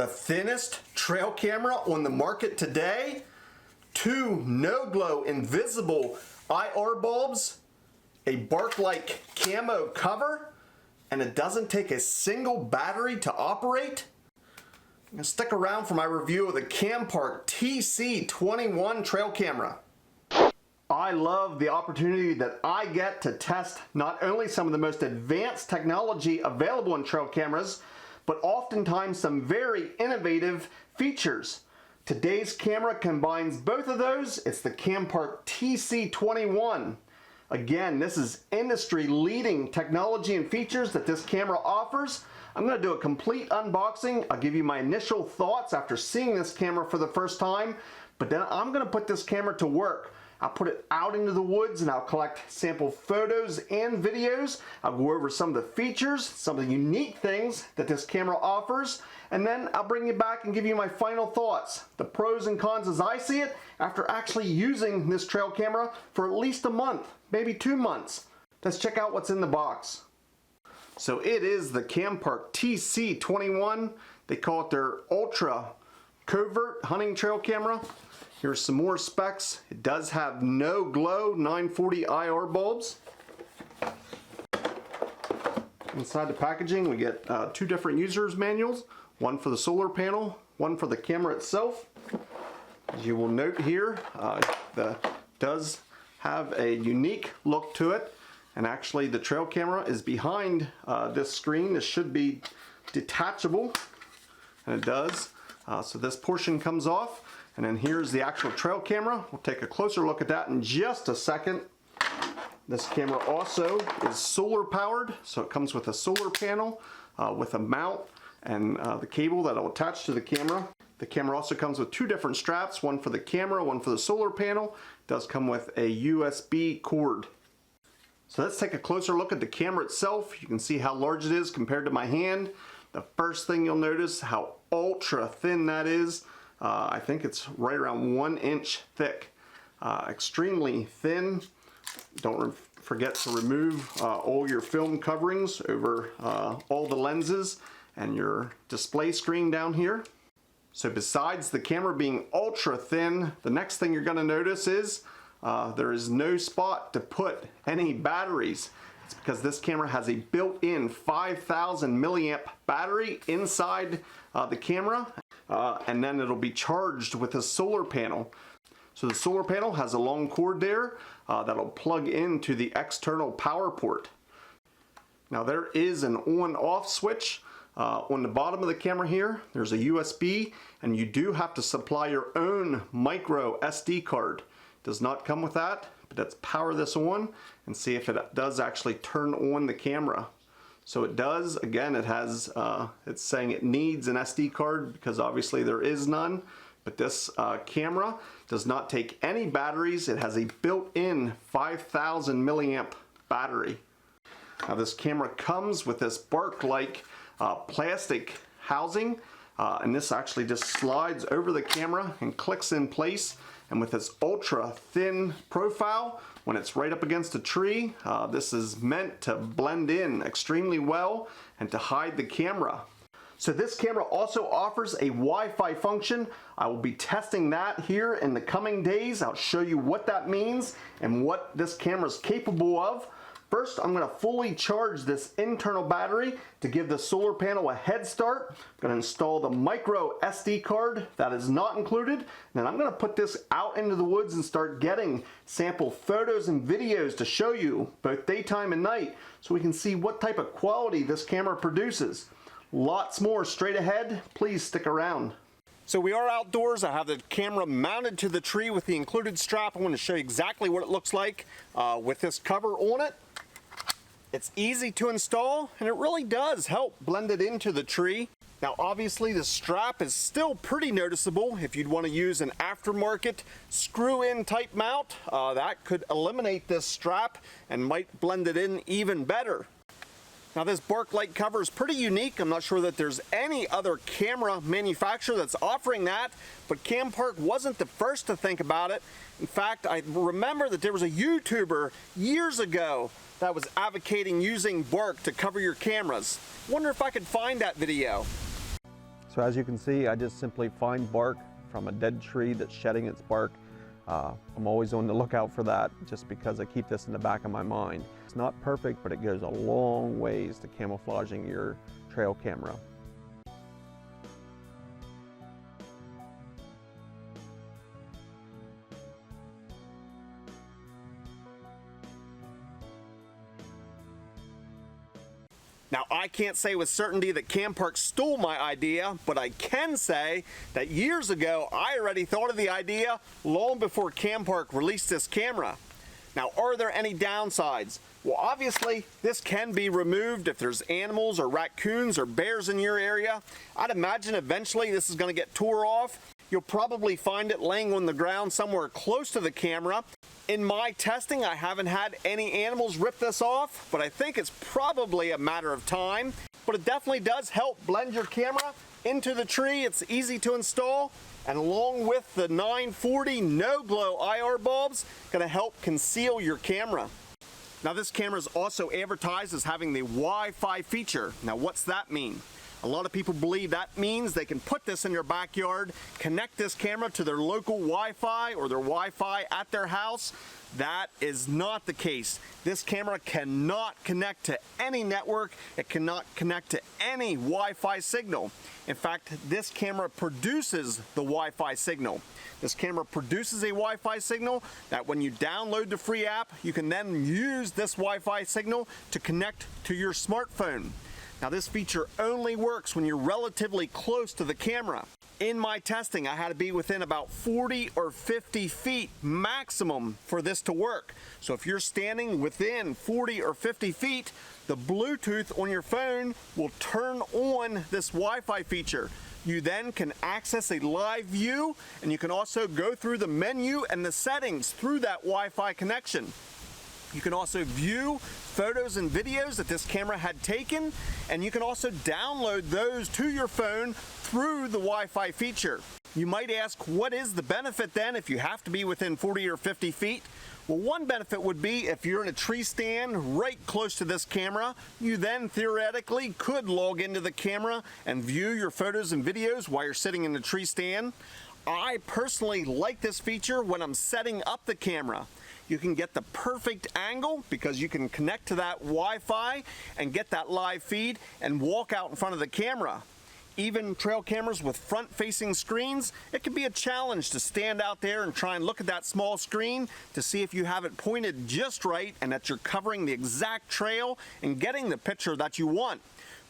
The thinnest trail camera on the market today, 2 no-glow invisible IR bulbs, a bark-like camo cover, and it doesn't take a single battery to operate. Now stick around for my review of the Campark TC21 trail camera. I love the opportunity that I get to test not only some of the most advanced technology available in trail cameras, but oftentimes some very innovative features. Today's camera combines both of those. It's the Campark TC21. Again, this is industry-leading technology and features that this camera offers. I'm going to do a complete unboxing. I'll give you my initial thoughts after seeing this camera for the first time, but then I'm going to put this camera to work. I'll put it out into the woods and I'll collect sample photos and videos. I'll go over some of the features, some of the unique things that this camera offers, and then I'll bring you back and give you my final thoughts, the pros and cons as I see it after actually using this trail camera for at least a month, maybe 2 months. Let's check out what's in the box. So it is the Campark TC21. They call it their Ultra Covert hunting trail camera. Here's some more specs. It does have no glow 940 IR bulbs. Inside the packaging we get 2 different user's manuals, one for the solar panel, one for the camera itself. As you will note here, does have a unique look to it, and actually the trail camera is behind this screen. This should be detachable, and it does. So this portion comes off. And then here's the actual trail camera. We'll take a closer look at that in just a second. This camera also is solar powered, so it comes with a solar panel with a mount and the cable that will attach to the camera. The camera also comes with 2 different straps, one for the camera, one for the solar panel. It does come with a USB cord. So let's take a closer look at the camera itself. You can see how large it is compared to my hand. The first thing you'll notice how ultra thin that is. I think it's right around 1 inch thick. Extremely thin. Don't forget to remove all your film coverings over all the lenses and your display screen down here. So besides the camera being ultra thin, the next thing you're going to notice is there is no spot to put any batteries. It's because this camera has a built-in 5,000 milliamp battery inside the camera. And then it'll be charged with a solar panel. So the solar panel has a long cord there that'll plug into the external power port. Now there is an on-off switch on the bottom of the camera here. There's a USB, and you do have to supply your own micro SD card. It does not come with that, but let's power this on and see if it does actually turn on the camera. So it does. Again, it has, it's saying it needs an SD card because obviously there is none, but this camera does not take any batteries. It has a built-in 5,000 milliamp battery. Now this camera comes with this bark-like plastic housing, and this actually just slides over the camera and clicks in place. And with this ultra thin profile, when it's right up against a tree, this is meant to blend in extremely well and to hide the camera. So this camera also offers a Wi-Fi function. I will be testing that here in the coming days. I'll show you what that means and what this camera is capable of. First, I'm going to fully charge this internal battery to give the solar panel a head start. I'm going to install the micro SD card. That is not included. And then I'm going to put this out into the woods and start getting sample photos and videos to show you both daytime and night so we can see what type of quality this camera produces. Lots more straight ahead. Please stick around. So we are outdoors. I have the camera mounted to the tree with the included strap. I want to show you exactly what it looks like with this cover on it. It's easy to install, and it really does help blend it into the tree. Now obviously the strap is still pretty noticeable. If you'd want to use an aftermarket screw-in type mount, that could eliminate this strap and might blend it in even better. Now this bark light cover is pretty unique. I'm not sure that there's any other camera manufacturer that's offering that, but Campark wasn't the first to think about it. In fact, I remember that there was a YouTuber years ago that was advocating using bark to cover your cameras. Wonder if I could find that video. So as you can see, I just simply find bark from a dead tree that's shedding its bark. I'm always on the lookout for that just because I keep this in the back of my mind. It's not perfect, but it goes a long ways to camouflaging your trail camera. Now, I can't say with certainty that Campark stole my idea, but I can say that years ago, I already thought of the idea long before Campark released this camera. Now, are there any downsides? Well, obviously, this can be removed if there's animals or raccoons or bears in your area. I'd imagine eventually this is going to get tore off. You'll probably find it laying on the ground somewhere close to the camera. In my testing, I haven't had any animals rip this off, but I think it's probably a matter of time. But it definitely does help blend your camera into the tree. It's easy to install, and along with the 940 no-glow IR bulbs, gonna help conceal your camera. Now, this camera is also advertised as having the Wi-Fi feature. Now, what's that mean? A lot of people believe that means they can put this in their backyard, connect this camera to their local Wi-Fi or their Wi-Fi at their house. That is not the case. This camera cannot connect to any network. It cannot connect to any Wi-Fi signal. In fact, this camera produces the Wi-Fi signal. This camera produces a Wi-Fi signal that when you download the free app, you can then use this Wi-Fi signal to connect to your smartphone. Now, this feature only works when you're relatively close to the camera. In my testing, I had to be within about 40 or 50 feet maximum for this to work. So if you're standing within 40 or 50 feet, the Bluetooth on your phone will turn on this Wi-Fi feature. You then can access a live view, and you can also go through the menu and the settings through that Wi-Fi connection. You can also view photos and videos that this camera had taken, and you can also download those to your phone through the Wi-Fi feature. You might ask, what is the benefit then if you have to be within 40 or 50 feet? Well, one benefit would be if you're in a tree stand right close to this camera, you then theoretically could log into the camera and view your photos and videos while you're sitting in the tree stand. I personally like this feature when I'm setting up the camera. You can get the perfect angle because you can connect to that Wi-Fi and get that live feed and walk out in front of the camera. Even trail cameras with front-facing screens, it can be a challenge to stand out there and try and look at that small screen to see if you have it pointed just right and that you're covering the exact trail and getting the picture that you want.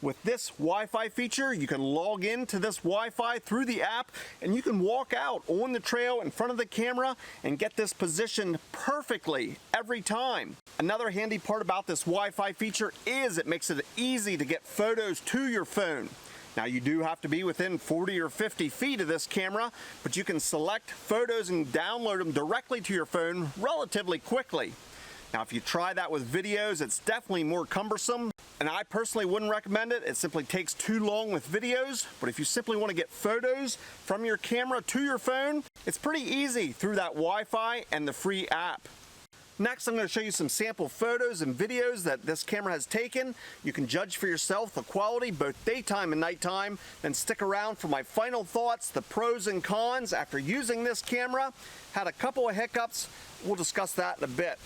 With this Wi-Fi feature, you can log into this Wi-Fi through the app, and you can walk out on the trail in front of the camera and get this positioned perfectly every time. Another handy part about this Wi-Fi feature is it makes it easy to get photos to your phone. Now, you do have to be within 40 or 50 feet of this camera, but you can select photos and download them directly to your phone relatively quickly. Now, if you try that with videos, it's definitely more cumbersome, and I personally wouldn't recommend it. It simply takes too long with videos, but if you simply want to get photos from your camera to your phone, it's pretty easy through that Wi-Fi and the free app. Next, I'm going to show you some sample photos and videos that this camera has taken. You can judge for yourself the quality, both daytime and nighttime. Then stick around for my final thoughts, the pros and cons after using this camera. Had a couple of hiccups. We'll discuss that in a bit.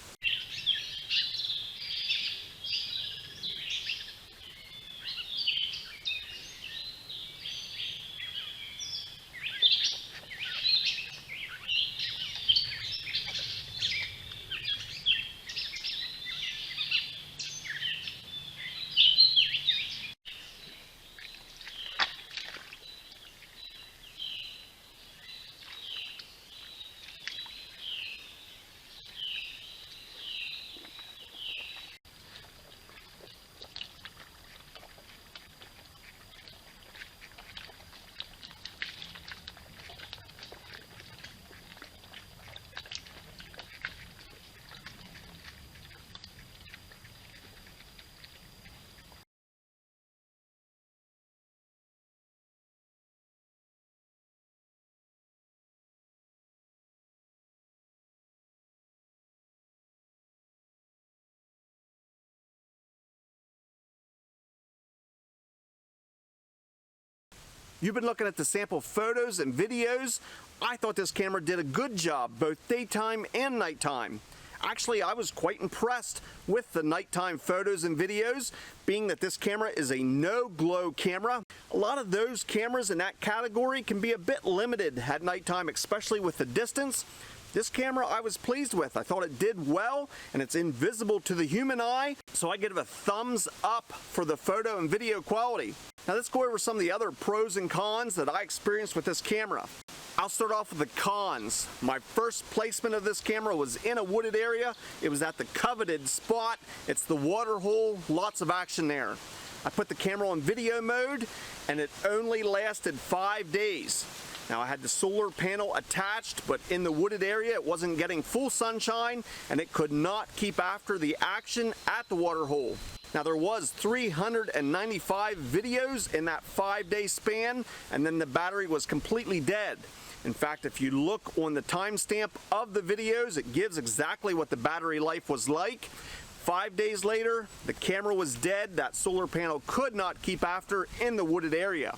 You've been looking at the sample photos and videos. I thought this camera did a good job both daytime and nighttime. Actually, I was quite impressed with the nighttime photos and videos, being that this camera is a no-glow camera. A lot of those cameras in that category can be a bit limited at nighttime, especially with the distance. This camera I was pleased with. I thought it did well, and it's invisible to the human eye, so I give it a thumbs up for the photo and video quality. Now let's go over some of the other pros and cons that I experienced with this camera. I'll start off with the cons. My first placement of this camera was in a wooded area. It was at the coveted spot. It's the water hole, lots of action there. I put the camera on video mode, and it only lasted 5 days. Now I had the solar panel attached, but in the wooded area it wasn't getting full sunshine, and it could not keep after the action at the water hole. Now there was 395 videos in that 5-day span, and then the battery was completely dead. In fact, if you look on the timestamp of the videos, it gives exactly what the battery life was like. 5 days later, the camera was dead. That solar panel could not keep after in the wooded area.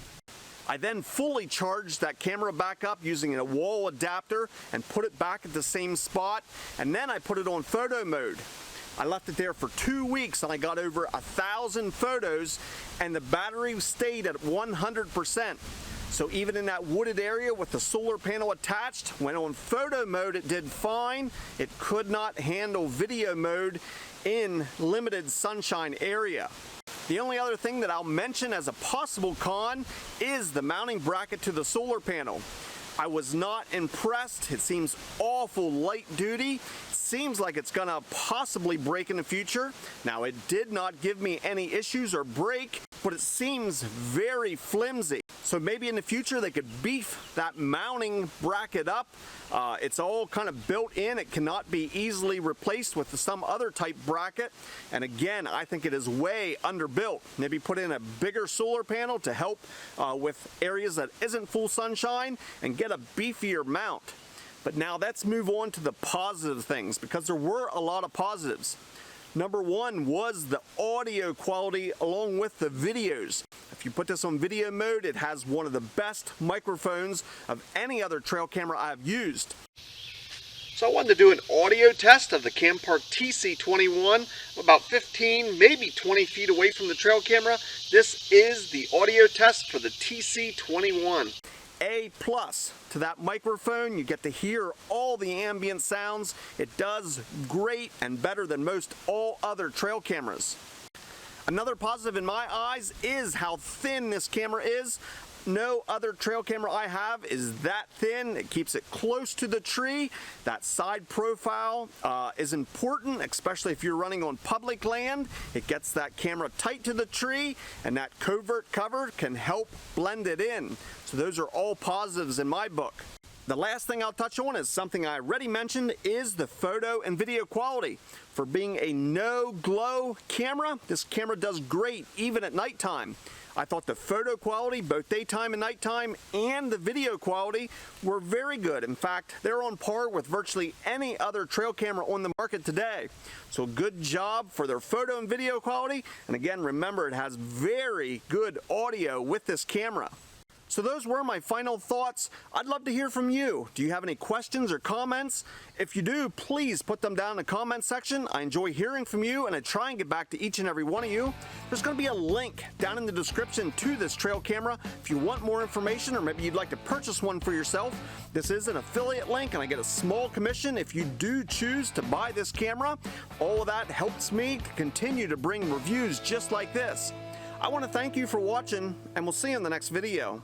I then fully charged that camera back up using a wall adapter and put it back at the same spot, and then I put it on photo mode. I left it there for 2 weeks and I got over 1,000 photos, and the battery stayed at 100%. So even in that wooded area with the solar panel attached, when on photo mode it did fine. It could not handle video mode in limited sunshine area. The only other thing that I'll mention as a possible con is the mounting bracket to the solar panel. I was not impressed. It seems awful light duty. Seems like it's gonna possibly break in the future. Now, it did not give me any issues or break, but it seems very flimsy. So maybe in the future they could beef that mounting bracket up. It's all kind of built in. It cannot be easily replaced with some other type bracket. And again, I think it is way underbuilt. Maybe put in a bigger solar panel to help with areas that isn't full sunshine and get a beefier mount. But now let's move on to the positive things, because there were a lot of positives. Number one was the audio quality along with the videos. If you put this on video mode, it has one of the best microphones of any other trail camera I've used. So I wanted to do an audio test of the Campark TC21 about 15, maybe 20 feet away from the trail camera. This is the audio test for the TC21. A+ to that microphone. You get to hear all the ambient sounds. It does great and better than most all other trail cameras. Another positive in my eyes is how thin this camera is. No other trail camera I have is that thin. It keeps it close to the tree. That side profile is important, especially if you're running on public land. It gets that camera tight to the tree, and that covert cover can help blend it in. So those are all positives in my book. The last thing I'll touch on is something I already mentioned, is the photo and video quality. For being a no-glow camera, this camera does great even at nighttime. I thought the photo quality, both daytime and nighttime, and the video quality were very good. In fact, they're on par with virtually any other trail camera on the market today. So good job for their photo and video quality. And again, remember, it has very good audio with this camera. So those were my final thoughts. I'd love to hear from you. Do you have any questions or comments? If you do, please put them down in the comment section. I enjoy hearing from you, and I try and get back to each and every one of you. There's going to be a link down in the description to this trail camera if you want more information, or maybe you'd like to purchase one for yourself. This is an affiliate link, and I get a small commission if you do choose to buy this camera. All of that helps me to continue to bring reviews just like this. I want to thank you for watching, and we'll see you in the next video.